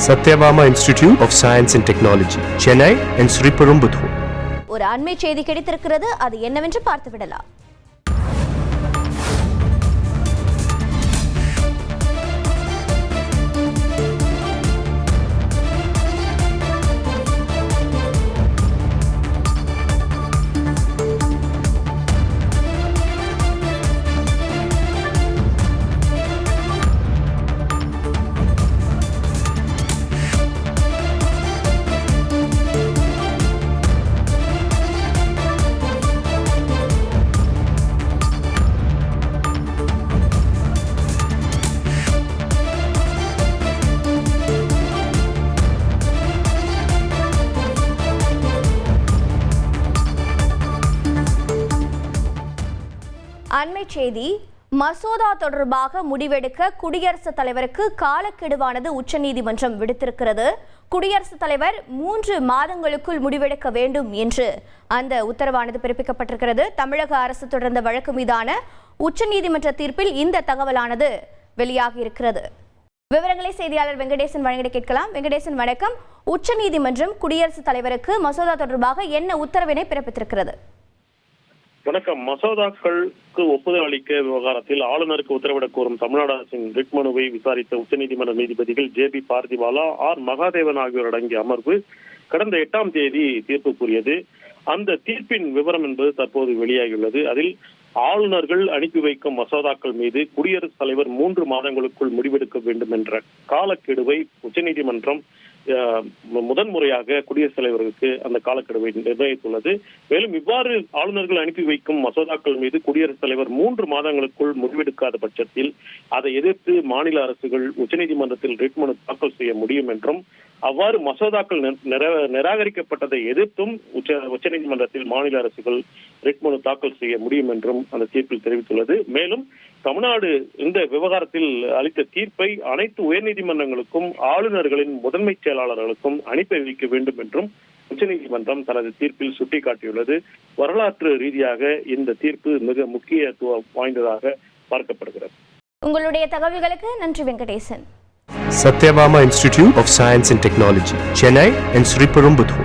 Satyabama Institute of Science and Technology, Chennai and Sriperumbudur. ஒரு அண்மை செய்தி கிடைத்திருக்கிறது, அது என்னவென்று பார்த்துவிடலாம். அண்மை செய்தி மசோதா தொடர்பாக முடிவெடுக்க குடியரசுத் தலைவருக்கு காலக்கெடுவானது உச்சநீதிமன்றம் விடுத்திருக்கிறது. குடியரசுத் தலைவர் 3 மாதங்களுக்குள் முடிவெடுக்க வேண்டும் என்று அந்த உத்தரவானது பிறப்பிக்கப்பட்டிருக்கிறது. தமிழக அரசு தொடர்ந்த வழக்கு மீதான உச்சநீதிமன்ற தீர்ப்பில் இந்த தகவலானது வெளியாகி இருக்கிறது. விவரங்களை செய்தியாளர் வெங்கடேசன் வழங்கிட கேட்கலாம். வெங்கடேசன் வணக்கம். உச்சநீதிமன்றம் குடியரசுத் தலைவருக்கு மசோதா தொடர்பாக என்ன உத்தரவினை பிறப்பித்திருக்கிறது? வணக்கம். மசோதாக்களுக்கு ஒப்புதல் அளிக்க விவகாரத்தில் ஆளுநருக்கு உத்தரவிடக் கோரும் தமிழ்நாடு அரசின் ரிட் மனுவை விசாரித்த உச்சநீதிமன்ற நீதிபதிகள் JB பார்த்திபாலா, R மகாதேவன் ஆகியோர் அடங்கிய அமர்வு கடந்த 8ஆம் தேதி தீர்ப்பு கூறியது. அந்த தீர்ப்பின் விவரம் என்பது தற்போது வெளியாகியுள்ளது. அதில் ஆளுநர்கள் அனுப்பி வைக்கும் மசோதாக்கள் மீது குடியரசுத் தலைவர் 3 மாதங்களுக்குள் முடிவெடுக்க வேண்டும் என்ற காலக்கெடுவை உச்சநீதிமன்றம் முதன்முறையாக குடியரசுத் தலைவருக்கு அந்த காலக்கெடுவை நிர்ணயித்துள்ளது. மேலும் இவ்வாறு ஆளுநர்கள் அனுப்பி வைக்கும் மசோதாக்கள் மீது குடியரசுத் தலைவர் 3 மாதங்களுக்குள் முடிவெடுக்காத பட்சத்தில் அதை எதிர்த்து மாநில அரசுகள் உச்சநீதிமன்றத்தில் ரிட் மனு தாக்கல் செய்ய முடியும் என்றும், அவ்வாறு மசோதாக்கள் நிராகரிக்கப்பட்டதை எதிர்த்தும் உச்சநீதிமன்றத்தில் மாநில அரசுகள் ரிட் மனு தாக்கல் செய்ய முடியும் என்றும் அந்த தீர்ப்பில் தெரிவித்துள்ளது. மேலும் தமிழ்நாடு இந்த விவகாரத்தில் அளித்த தீர்ப்பை அனைத்து உயர்நீதிமன்றங்களுக்கும் ஆளுநர்களின் முதன்மை செயலாளர்களுக்கும் அனுப்பி வைக்க வேண்டும் என்றும் உச்சநீதிமன்றம் தனது தீர்ப்பில் சுட்டிக்காட்டியுள்ளது. வரலாற்று ரீதியாக இந்த தீர்ப்பு மிக முக்கியத்துவம் வாய்ந்ததாக பார்க்கப்படுகிறது. உங்களுடைய தகவல்களுக்கு நன்றி Venkatesan. Satyabama Institute of Science and Technology, Chennai and Sriperumbudur.